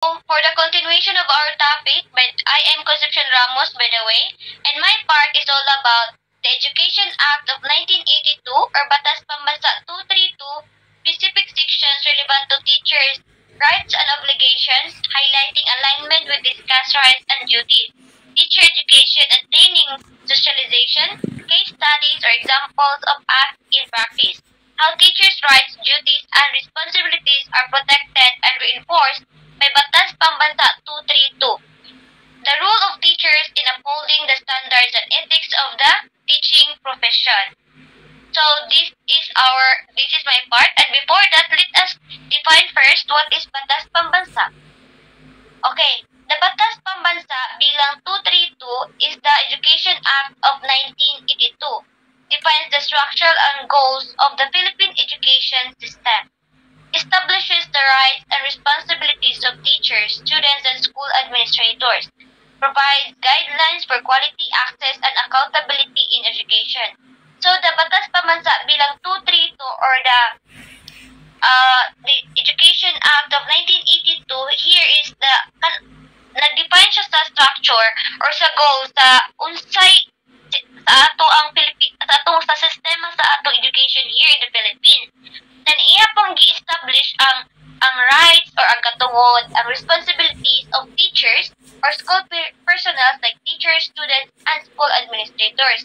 For the continuation of our topic, but I am Concepcion Ramos, by the way, and my part is all about the Education Act of 1982 or Batas Pambansa 232, specific sections relevant to teachers' rights and obligations, highlighting alignment with discussed rights and duties, teacher education and training, socialization, case studies or examples of acts in practice, how teachers' rights, duties, and responsibilities are protected and reinforced by Batas Pambansa 232. The role of teachers in upholding the standards and ethics of the teaching profession. So this is my part, and before that, let us define first what is Batas Pambansa. Okay, the Batas Pambansa bilang 232 is the Education Act of 1982. Defines the structure and goals of the Philippine education system. Establishes the rights and responsibilities of teachers, students, and school administrators. Provides guidelines for quality access and accountability in education. So the Batas Pambansa bilang 232 or the Education Act of 1982, here is the nag-define siya sa structure or sa goal sa unsay sa ato ang sa atong sa sistema sa atong education here in the Philippines. Then iya pong gi-establish ang rights or ang katungod, ang responsibilities of teachers or school personnel like teachers, students, and school administrators.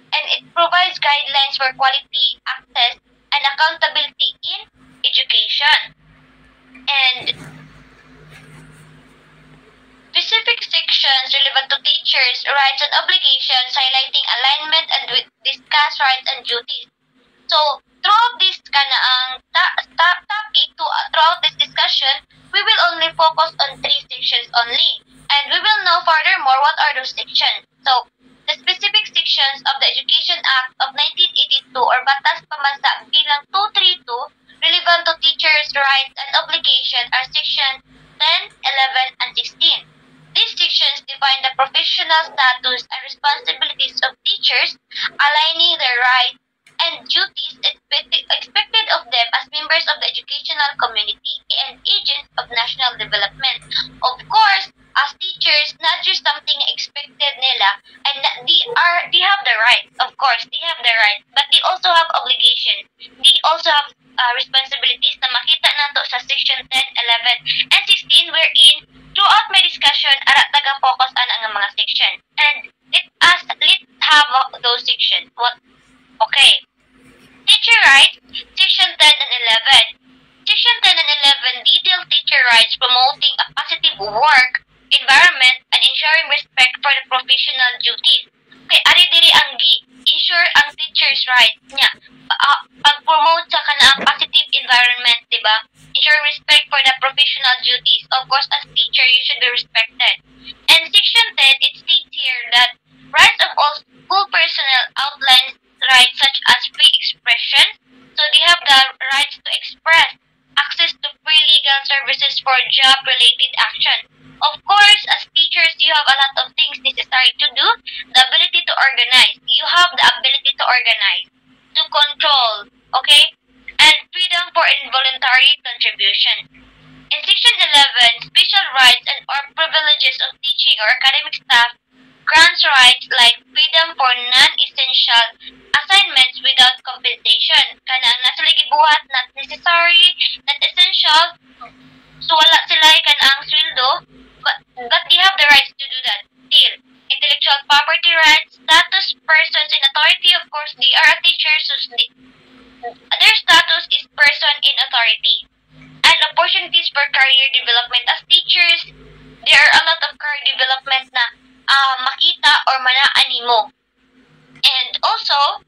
And it provides guidelines for quality, access, and accountability in education. And specific sections relevant to teachers' rights and obligations, highlighting alignment and discuss rights and duties. So, throughout this topic, throughout this discussion, we will only focus on 3 sections only. And we will know furthermore what are those sections. So, the specific sections of the Education Act of 1982 or Batas Pambansa bilang 232 relevant to teachers' rights and obligations are sections 10, 11, and 16. These sections define the professional status and responsibilities of teachers, aligning their rights and duties expected of them as members of the educational community and agents of national development. Of course, as teachers, not just something expected nila, and they have the right. Of course, they have the right, but they also have obligations. They also have responsibilities na makita nato sa section 10, 11, and 16, wherein throughout my discussion, ara taga-focus ang mga section. And let's have those sections. Okay. Teacher rights, section 10 and 11. Section 10 and 11 detail teacher rights promoting a positive work environment and ensuring respect for the professional duties. Okay, ari diri ang ensure ang teacher's rights niya. Pag-promote sa kanang positive environment, di ba? Ensuring respect for the professional duties. Of course, as teacher, you should be respected. And section 10, it states here that rights of all school personnel outlines rights such as free expression. So they have the rights to express, access to free legal services for job-related action. Of course, as teachers, you have a lot of things necessary to do. The ability to organize. You have the ability to organize, to control, okay? And freedom for involuntary contribution. In section 11, special rights and or privileges of teaching or academic staff grants rights like freedom for non-essential assignments without compensation. Kanang nasa lagi buhat, not necessary, not essential, so wala sila kanang sweldo, but they have the rights to do that. Still, intellectual property rights, status persons in authority, of course, they are a teacher, so their status is person in authority. And opportunities for career development. As teachers, there are a lot of career development na makita or manaan mo. And also,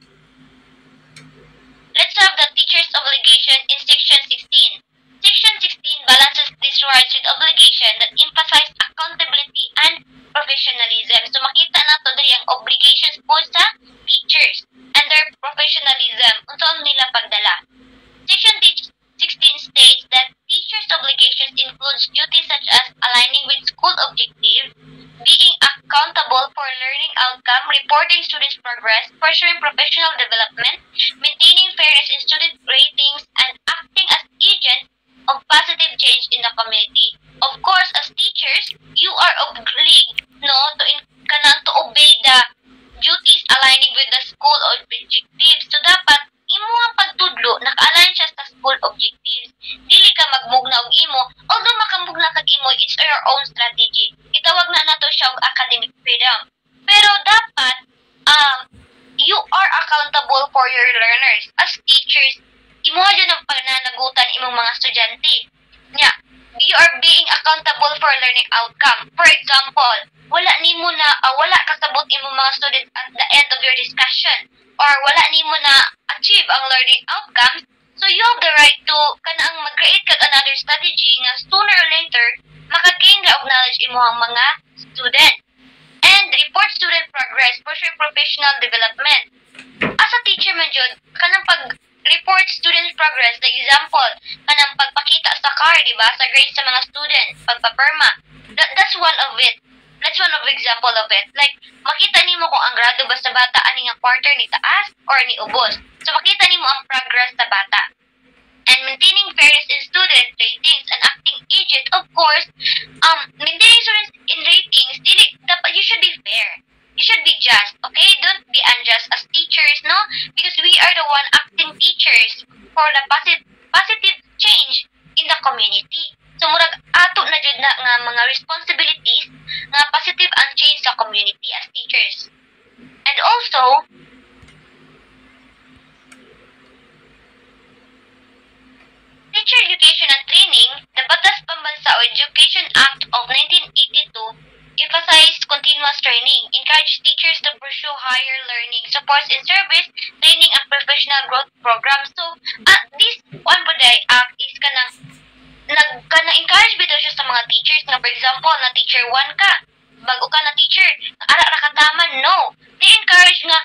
let's have the teacher's obligation in section 16. Section 16 balances these rights with obligation that emphasize accountability and professionalism. So makita nato diri ang obligations po sa teachers and their professionalism unsa nila pagdala. Section 16 states that teachers' obligations includes duties such as aligning with school objectives, being accountable for learning outcome, reporting students' progress, pursuing professional development, maintaining fairness in student ratings, and acting as agents of positive change in the community. Of course, its your own strategy. Itawag na nato siya og academic freedom. Pero dapat you are accountable for your learners. As teachers, imo dyan ang pananagutan imong mga estudyante. Nya, you are being accountable for learning outcome. For example, wala wala kasabot imong mga students at the end of your discussion, or wala nimo na achieve ang learning outcomes. So you have the right to kanang mag-create kag another strategy nga sooner or later maka-gain ra og knowledge imong mga student. And report student progress for your professional development. As a teacher man jud, kanang pag-report student progress, the example, kanang pagpakita sa car, di ba, sa grades sa mga students, pagpaperma. That's one of it. That's one of example of it. Like, makita nimo kung ang grado ba sa bata ani nga quarter ni taas or ni ubos. So makita nimo ang progress sa bata. And maintaining fairness in student ratings and acting agent, of course, maintaining students in ratings, dapat you should be fair. You should be just, okay? Don't be unjust as teachers, no? Because we are the one acting teachers for the positive change in the community. So murag ato na jud na nga mga responsibilities nga positive ang change sa community as teachers. And also, teacher education and training, the Batas Pambansa o Education Act of 1982 emphasized continuous training, encourage teachers to pursue higher learning, supports in service, training, and professional growth programs. So, this one po act is encourage bitaw siya sa mga teachers nga, for example, na teacher 1 ka, bago ka na teacher, ara ra kataman, no. They encourage nga,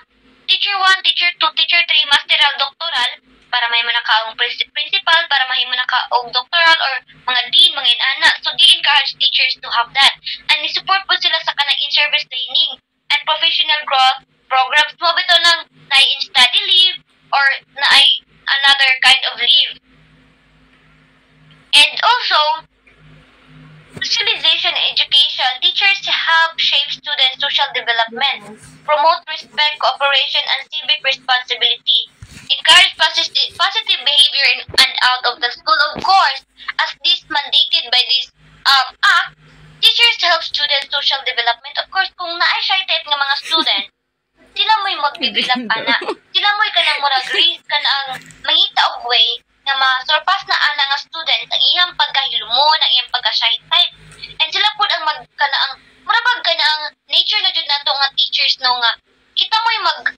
teacher 1, teacher 2, teacher 3, masteral, doctoral, para may manakaong principal, para mahimo na kaong doctoral or mga dean, mga inana. So, they encourage teachers to have that. And ni-support po sila sa kanang in-service training and professional growth programs. Mo bito ng na-in study leave or na-ay another kind of leave. And also, socialization and education. Teachers help shape students' social development, promote respect, cooperation, and civic responsibility. Encourage positive behavior in and out of the school. Of course, as this mandated by this act, teachers help students' social development. Of course, kung naay shy type ng mga student, sila mo'y magbibilap ana. Sila mo'y kanang murag raise kanang mangita og way nga ma-surpass na ana nga students ang iyang pagkahilumon, ang iyang pagka-shy type. And sila pud ang murabag kanang nature na jud nato nga teachers no nga kita mo'y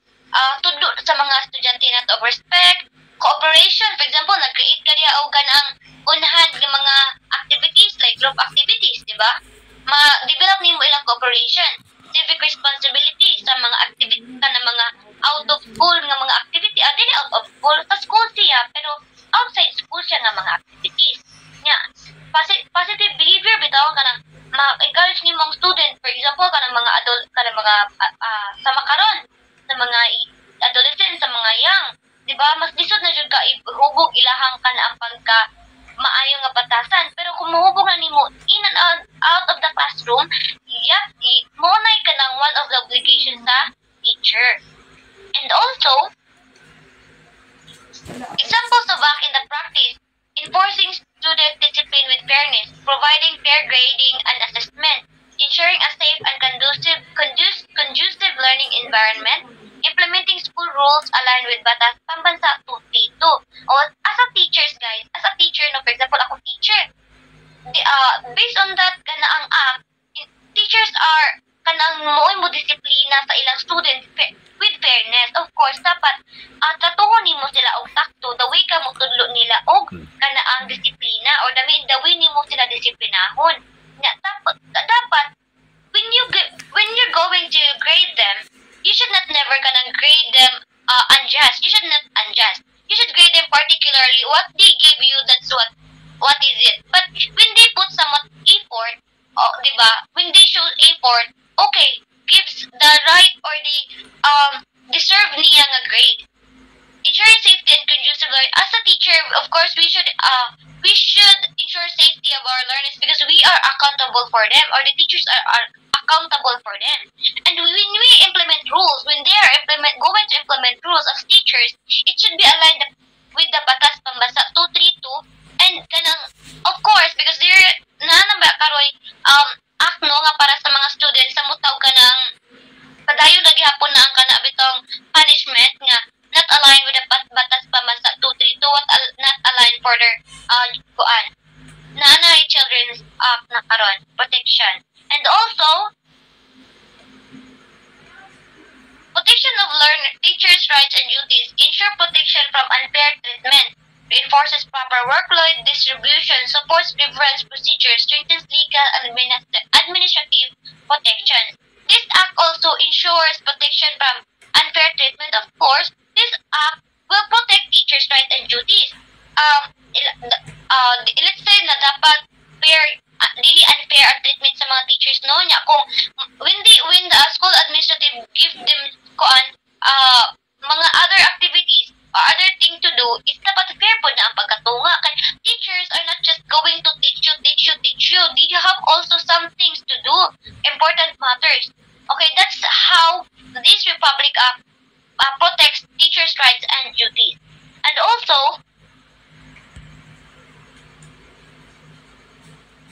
tudlo sa mga estudyante nato of respect, cooperation. For example, nag-create ka diya og kanang unhan ng mga activities like group activities, di ba? Ma-develop nimo ilang cooperation, civic responsibility sa mga activity na mga out of school nga mga activity. Dili out of school, sa school siya pero outside school siya nga mga activities. Nya, positive behavior bitaw kanang ma-encourage nimong student, for example, kanang mga adult, kanang mga sa makaron, sa mga adolescent, sa mga young, di ba? Mas lisod na jud ka ihubog ilahang ka na ang pagka maayo nga batasan. Pero kung mahubog na nimo in and out of the classroom, mo na ka ng one of the obligations sa teacher. And also, examples of act in the practice, enforcing student discipline with fairness, providing fair grading and assessment, ensuring a safe and conducive learning environment, implementing school rules aligned with Batas Pambansa 232. As a teachers, guys, as a teacher, no, for example, ako teacher, based on that, ang act, teachers are kanang mo disiplina sa ilang student with fairness. Of course, dapat tratuhon nimo sila og sakto, the way ka mo tudlo nila og kanaang disiplina or the way nimo sila disiplinahon. Dapat when you're going to grade them, you should not never kanang grade them unjust. You should not unjust. You should grade them particularly what they give you. That's what is it. But when they put somewhat effort, diba? When they show effort, okay, gives the right or the deserve niya nga grade. Ensuring safety and conducive learning. As a teacher, of course, we should ensure safety of our learners because we are accountable for them, or the teachers are accountable for them. And when we implement rules, when they are going to implement rules as teachers, it should be aligned with the Batas Pambansa 232. And kanang, of course, because they're nanamba karoy kuan nanay children's act na karon protection. And also protection of teachers' rights and duties ensure protection from unfair treatment, reinforces proper workload distribution, supports grievance procedures, strengthens legal and administrative protection. This act also ensures protection from unfair treatment. Of course, this act will protect teachers' rights and duties. Let's say na dapat fair, dili unfair ang treatment sa mga teachers no nya kung when the school administrative give them kuan mga other activities or other thing to do is dapat fair po na ang pagkatunga kay teachers are not just going to teach you. They have also some things to do, important matters. Okay, that's how this Republic Act protects teachers' rights and duties. And also,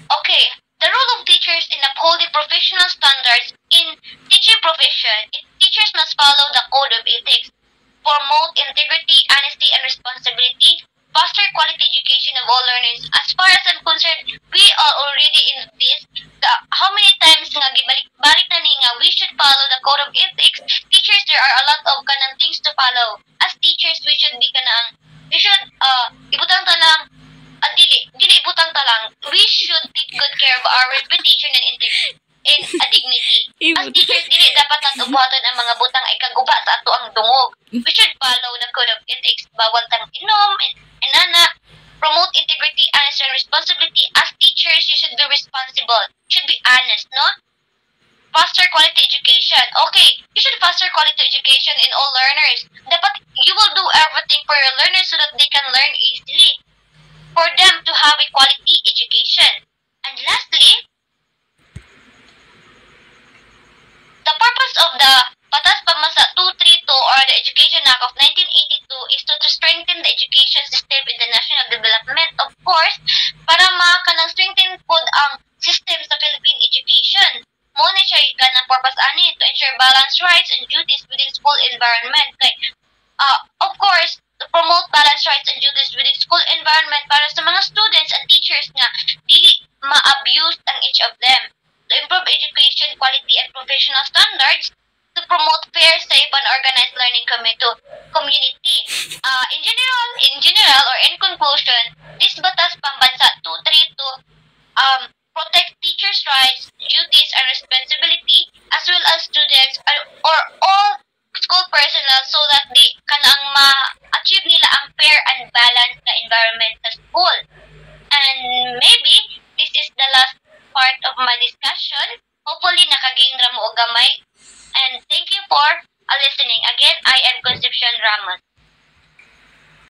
okay, the role of teachers in upholding professional standards in teaching profession is teachers must follow the code of ethics, promote integrity, honesty, and responsibility, foster quality education of all learners. As far as I'm concerned, we are already in this. How many times nga gibalik na ni nga we should follow the code of ethics. Teachers, there are a lot of kanang things to follow. As teachers, we should ibutang ta lang. Dili ibutang ta lang. We should take good care of our reputation and dignity. As teachers, dili dapat natubuhatan ang mga butang ay kaguba sa ato ang dungog. We should follow the code of ethics. Bawal tang inom, inana, promote integrity, honesty, and responsibility. As teachers, you should be responsible. Should be honest, no? Foster quality education. Okay, you should foster quality education in all learners. Dapat you will do everything for your learners so that they can learn easily. For them to have a quality education. And lastly, the purpose of the Batas Pambansa 232 or the Education Act of 1982 is to strengthen the education system in the national development. Of course, para makanang strengthen po ang system sa Philippine education. Muna siya kanang purpose ani to ensure balanced rights and duties within school environment. Kay, of course, to promote balanced rights and duties within school environment para sa mga students and teachers nga dili ma-abuse ang each of them. To improve education quality and professional standards, to promote fair, safe, and organized learning community. In general, or in conclusion, this Batas Pambansa 232 protect teachers' rights, duties, and responsibility, as well as students or all school personnel so that they kanang ma-achieve nila ang fair and balanced na environment sa school. And maybe this is the last part of my discussion. Hopefully nakagain ra mo og gamay. And thank you for listening. Again, I am Concepcion Ramos.